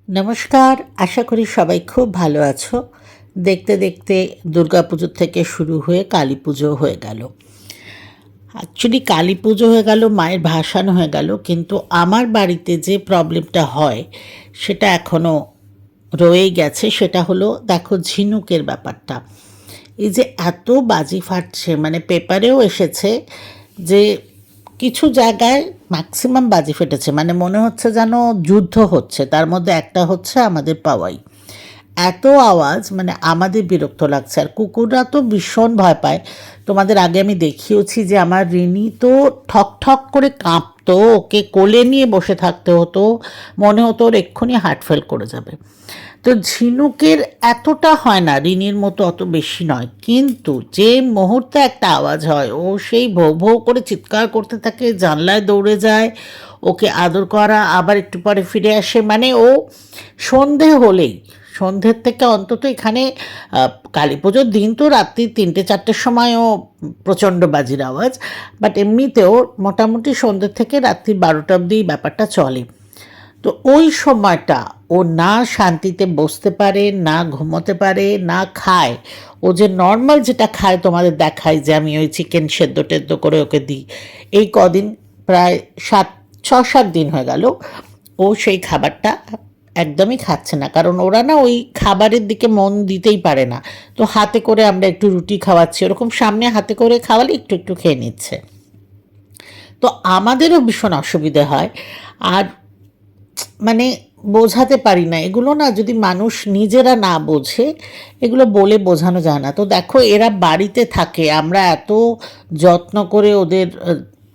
নমস্কার, আশা করি সবাই খুব ভালো আছো। দেখতে দেখতে দুর্গাপুজো থেকে শুরু হয়ে কালী পুজো হয়ে গেল। অ্যাকচুয়ালি কালী পুজো হয়ে গেল, মায়ের ভাসান হয়ে গেল, কিন্তু আমার বাড়িতে যে প্রবলেমটা হয় সেটা এখনও রয়েই গেছে। সেটা হলো, দেখো, ঝিনুকের ব্যাপারটা। এই যে এত বাজি ফাটছে, মানে পেপারেও এসেছে যে কিছু জায়গায় ম্যাক্সিমাম বাজি ফেটেছে, মানে মনে হচ্ছে যেন যুদ্ধ হচ্ছে। তার মধ্যে একটা হচ্ছে আমাদের পাওয়াই, এত আওয়াজ, মানে আমাদের বিরক্ত লাগছে। আর কুকুররা তো ভীষণ ভয় পায়। তোমাদের আগে আমি দেখিয়েছি যে আমার রিনি তো ঠক ঠক করে কাঁপতো, ওকে কোলে নিয়ে বসে থাকতে হতো, মনে হতো ওর এক্ষুনি হার্ট ফেল করে যাবে। তো ঝিনুকের এতটা হয় না, রিনির মতো অত বেশি নয়, কিন্তু যে মুহূর্তে একটা আওয়াজ হয় ও সেই ভৌ ভৌ করে চিৎকার করতে থাকে, জানলায় দৌড়ে যায়, ওকে আদর করা, আবার একটু পরে ফিরে আসে। মানে ও সন্ধে হলেই, সন্ধ্যের থেকে অন্তত এখানে কালী পুজোর দিন তো রাত্রি 3টে-4টের সময়ও প্রচণ্ড বাজির আওয়াজ, বাট এমনিতেও মোটামুটি সন্ধ্যের থেকে রাত্রি 12টা অবধি ব্যাপারটা চলে। তো ওই সময়টা ও না শান্তিতে বসতে পারে, না ঘুমোতে পারে, না খায়। ও যে নর্মাল যেটা খায় তোমাদের দেখায়, যে আমি ওই চিকেন সেদ্ধ টেদ্ধ করে ওকে দিই, এই কদিন প্রায় 6-7 দিন হয়ে গেল ও সেই খাবারটা একদমই খাচ্ছে না। কারণ ওরা না ওই খাবারের দিকে মন দিতেই পারে না। তো হাতে করে আমরা একটু রুটি খাওয়াচ্ছি, ওরকম সামনে হাতে করে খাওয়ালে একটু একটু খেয়ে নিচ্ছে। তো আমাদেরও ভীষণ অসুবিধে হয়। আর মানে বোঝাতে পারি না এগুলো, না যদি মানুষ নিজেরা না বোঝে, এগুলো বলে বোঝানো যায় না। তো দেখো, এরা বাড়িতে থাকে, আমরা এত যত্ন করে ওদের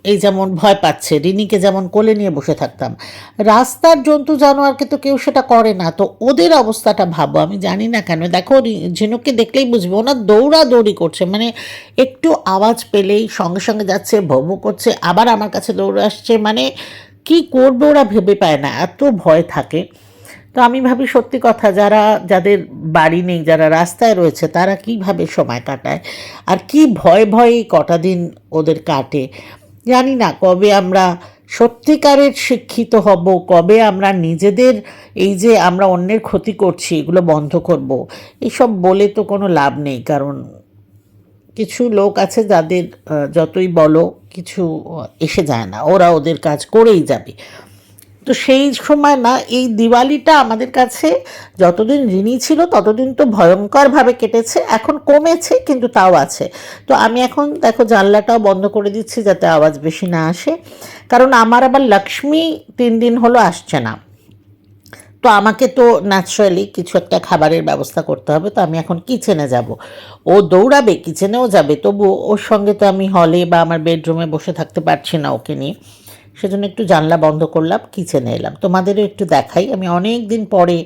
এই যেমন ভয় পাচ্ছে, রিনিকে যেমন কোলে নিয়ে বসে থাকতাম, রাস্তার জন্তু জানোয়ারকে তো কেউ সেটা করে না। তো ওদের অবস্থাটা ভাবো, আমি জানি না কেন। দেখো, ঝিনুককে দেখলেই বুঝবে, ওনার দৌড়াদৌড়ি করছে, মানে একটু আওয়াজ পেলেই সঙ্গে সঙ্গে যাচ্ছে, ভৌ ভৌ করছে, আবার আমার কাছে দৌড়ে আসছে। মানে কি করবে ওরা ভেবে পায় না, এত ভয় থাকে। তো আমি ভাবি, সত্যি কথা, যাদের বাড়ি নেই, যারা রাস্তায় রয়েছে, তারা কিভাবে সময় কাটায়, আর কি ভয় ভয়ে কটা দিন ওদের কাটে। জানি না কবে আমরা সত্যিকারের শিক্ষিত হব, কবে আমরা নিজেদের এই যে আমরা অন্যের ক্ষতি করছি এগুলো বন্ধ করব। এসব বলে তো কোনো লাভ নেই, কারণ কিছু লোক আছে যাদের যতই বলো কিছু এসে যায় না, ওরা ওদের কাজ করেই যাবে। তো সেই সময় না, এই দিওয়ালিটা আমাদের কাছে যতদিন ঋণী ছিল ততদিন তো ভয়ঙ্করভাবে কেটেছে। এখন কমেছে, কিন্তু তাও আছে। তো আমি এখন দেখো জানলাটাও বন্ধ করে দিচ্ছি যাতে আওয়াজ বেশি না আসে, কারণ আমার আবার লক্ষ্মী 3 দিন হলো আসছে না। তো আমাকে তো ন্যাচারালি কিছু একটা খাবারের ব্যবস্থা করতে হবে। তো আমি এখন কিচেনে যাব, ও দৌড়াবে, কিচেনেও যাবে, তবু ওর সঙ্গে তো আমি হলে বা আমার বেডরুমে বসে থাকতে পারছি না ওকে নিয়ে। সেজন্য একটু জানলা বন্ধ করলাম, কিচেনে এলাম, তোমাদেরও একটু দেখাই। আমি অনেক দিন পরে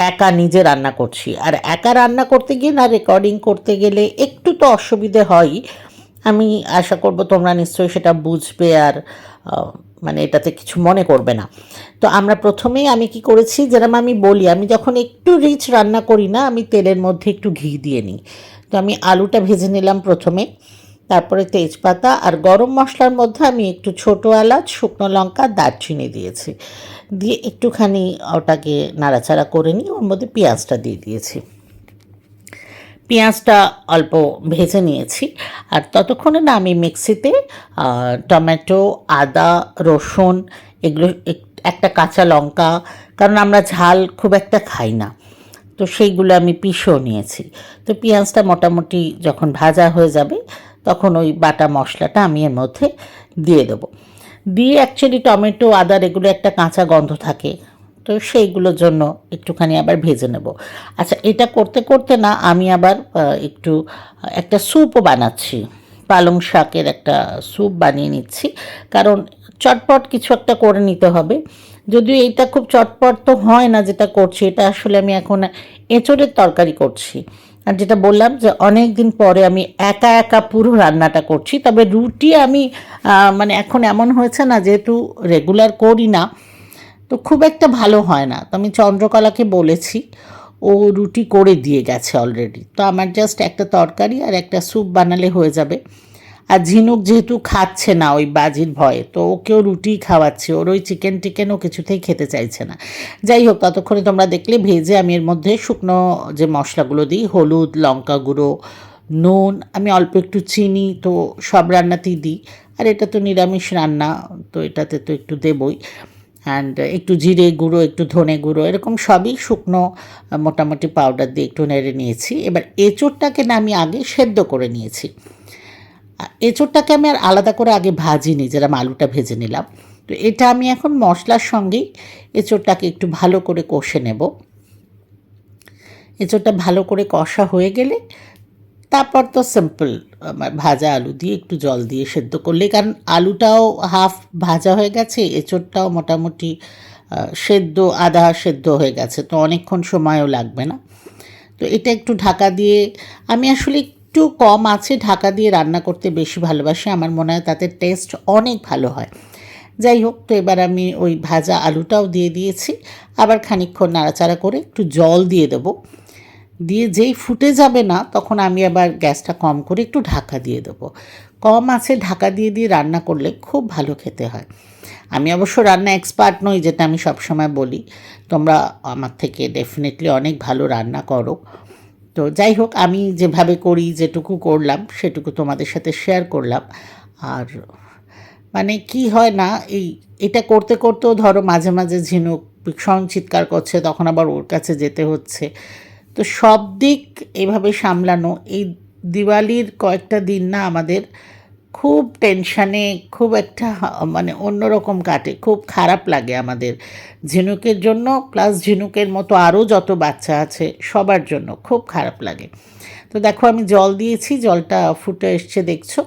একা নিজে রান্না করছি, আর একা রান্না করতে গিয়ে না, রেকর্ডিং করতে গেলে একটু তো অসুবিধে হয়ই। আমি আশা করব তোমরা নিশ্চয়ই সেটা বুঝবে, আর মানে এটাতে কিছু মনে করবে না। তো আমরা প্রথমেই, আমি কি করেছি, যেরকম আমি বলি, আমি যখন একটু রিচ রান্না করি না, আমি তেলের মধ্যে একটু ঘি দিয়ে নিই। তো আমি আলুটা ভেজে নিলাম প্রথমে, তারপরে তেজপাতা, আর গরম মশলার মধ্যে আমি একটু ছোটো এলাচ, শুকনো লঙ্কা, দারচিনি দিয়েছি। দিয়ে একটুখানি ওটাকে নাড়াচাড়া করে নিই, ওর মধ্যে পেঁয়াজটা দিয়ে দিয়েছি। পেঁয়াজটা অল্প ভেজে নিয়েছি, আর ততক্ষণে না আমি মিক্সিতে টমেটো, আদা, রসুন, এগুলো, একটা কাঁচা লঙ্কা, কারণ আমরা ঝাল খুব একটা খাই না, তো সেইগুলো আমি পিষেও নিয়েছি। তো পেঁয়াজটা মোটামুটি যখন ভাজা হয়ে যাবে, তখন ওই বাটা মশলাটা আমি এর মধ্যে দিয়ে দেবো। দিয়ে অ্যাকচুয়ালি টমেটো, আদার এগুলো একটা কাঁচা গন্ধ থাকে, তো সেইগুলোর জন্য একটুখানি আবার ভেজে নেব। আচ্ছা, এটা করতে করতে না আমি আবার একটু একটা স্যুপও বানাচ্ছি, পালং শাকের একটা স্যুপ বানিয়ে নিচ্ছি, কারণ চটপট কিছু একটা করে নিতে হবে। যদিও এইটা খুব চটপট তো হয় না যেটা করছি, এটা আসলে আমি এখন এঁচোড়ের তরকারি করছি। আর যেটা বললাম যে অনেক দিন পরে আমি একা একা পুরো রান্নাটা করছি। তবে রুটি আমি মানে এখন এমন হয়েছে না, যেহেতু রেগুলার করি না, তো খুব একটা ভালো হয় না। তো আমি চন্দ্রকলাকে বলেছি, ও রুটি করে দিয়ে গেছে অলরেডি। তো আমার জাস্ট একটা তরকারি আর একটা স্যুপ বানালে হয়ে যাবে। আর ঝিনুক যেহেতু খাচ্ছে না ওই বাজির ভয়ে, তো ওকেও রুটি খাওয়াচ্ছে, ওর ওই চিকেন টিকেন ও কিছুতেই খেতে চাইছে না। যাই হোক, ততক্ষণে তোমরা দেখলে ভেজে আমি এর মধ্যে শুকনো যে মশলাগুলো দিই, হলুদ, লঙ্কা গুঁড়ো, নুন, আমি অল্প একটু চিনি তো সব রান্নাতেই দিই, আর এটা তো নিরামিষ রান্না, তো এটাতে তো একটু দেবই। অ্যান্ড একটু জিরে গুঁড়ো, একটু ধনে গুঁড়ো, এরকম সবই শুকনো মোটামুটি পাউডার দিয়ে একটু নেড়ে নিয়েছি। এবার এঁচোড়টাকে না আমি আগে সেদ্ধ করে নিয়েছি। এঁচোড়টাকে আমি আর আলাদা করে আগে ভাজিনি, যেরকম আলুটা ভেজে নিলাম। তো এটা আমি এখন মশলার সঙ্গেই এঁচোড়টাকে একটু ভালো করে কষে নেব। এঁচোড়টা ভালো করে কষা হয়ে গেলে তারপর তো সিম্পল ভাজা আলু দিয়ে একটু জল দিয়ে সেদ্ধ করলে, কারণ আলুটাও হাফ ভাজা হয়ে গেছে, এঁচোড়টাও মোটামুটি সেদ্ধ, আধা সেদ্ধ হয়ে গেছে, তো অনেকক্ষণ সময়ও লাগবে না। তো এটা একটু ঢাকা দিয়ে, আমি আসলে একটু কম আছে ঢাকা দিয়ে রান্না করতে বেশি ভালোবাসি, আমার মনে হয় তাতে টেস্ট অনেক ভালো হয়। যাই হোক, তো এবার আমি ওই ভাজা আলুটাও দিয়ে দিয়েছি, আবার খানিকক্ষণ নাড়াচাড়া করে একটু জল দিয়ে দেবো। দিয়ে যেই ফুটে যাবে না, তখন আমি আবার গ্যাসটা কম করে একটু ঢাকা দিয়ে দেবো। কম আছে ঢাকা দিয়ে দিয়ে রান্না করলে খুব ভালো খেতে হয়। আমি অবশ্য রান্না এক্সপার্ট নই, যেটা আমি সবসময় বলি, তোমরা আমার থেকে ডেফিনেটলি অনেক ভালো রান্না করো। তো যাই হোক, আমি যেভাবে করি, যেটুকু করলাম সেটুকু তোমাদের সাথে শেয়ার করলাম। আর মানে কি হয় না, এটা করতে করতেও ধরো মাঝে মাঝে ঝিনুক ভীষণ চিৎকার করছে, তখন আবার ওর কাছে যেতে হচ্ছে। তো সব দিক এভাবে সামলানো, এই দিওয়ালির কয়েকটা দিন না আমাদের খুব টেনশানে, খুব একটা মানে অন্যরকম কাটে, খুব খারাপ লাগে আমাদের ঝিনুকের জন্য, প্লাস ঝিনুকের মতো আরও যত বাচ্চা আছে সবার জন্য খুব খারাপ লাগে। তো দেখো আমি জল দিয়েছি, জলটা ফুটে এসছে দেখছো,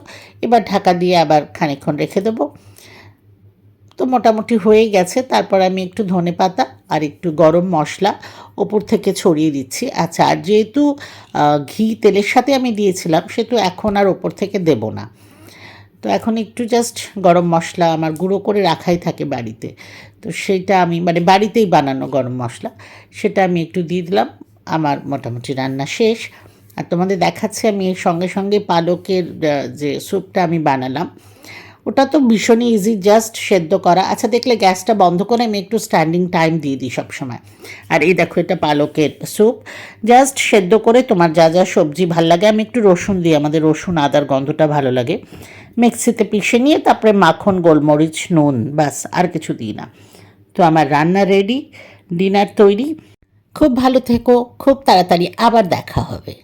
এবার ঢাকা দিয়ে আবার খানিকক্ষণ রেখে দেবো। তো মোটামুটি হয়েই গেছে। তারপর আমি একটু ধনেপাতা আর একটু গরম মশলা ওপর থেকে ছড়িয়ে দিচ্ছি। আচ্ছা, আর যেহেতু ঘি তেলের সাথে আমি দিয়েছিলাম, সেহেতু এখন আর ওপর থেকে দেব না। তো এখন একটু জাস্ট গরম মশলা আমার গুঁড়ো করে রাখাই থাকে বাড়িতে, তো সেটা আমি মানে বাড়িতেই বানানো গরম মশলা, সেটা আমি একটু দিয়ে দিলাম। আমার মোটামুটি রান্না শেষ। আর তোমাদের দেখাচ্ছি আমি এর সঙ্গে সঙ্গে পালকের যে স্যুপটা আমি বানালাম, ওটা তো ভীষণই ইজি, জাস্ট সেদ্ধ করা। আচ্ছা, দেখলে গ্যাসটা বন্ধ করে আমি একটু স্ট্যান্ডিং টাইম দিয়ে দিই সবসময়। আর এই দেখো, এটা পালকের স্যুপ, জাস্ট সেদ্ধ করে তোমার যা যা সবজি ভাল লাগে, আমি একটু রসুন দিই, আমাদের রসুন আদার গন্ধটা ভালো লাগে, মিক্সিতে পিষে নিয়ে তারপরে মাখন, গোলমরিচ, নুন, ব্যাস, আর কিছু দিই না। তো আমার রান্না রেডি, ডিনার তৈরি। খুব ভালো থেকো, খুব তাড়াতাড়ি আবার দেখা হবে।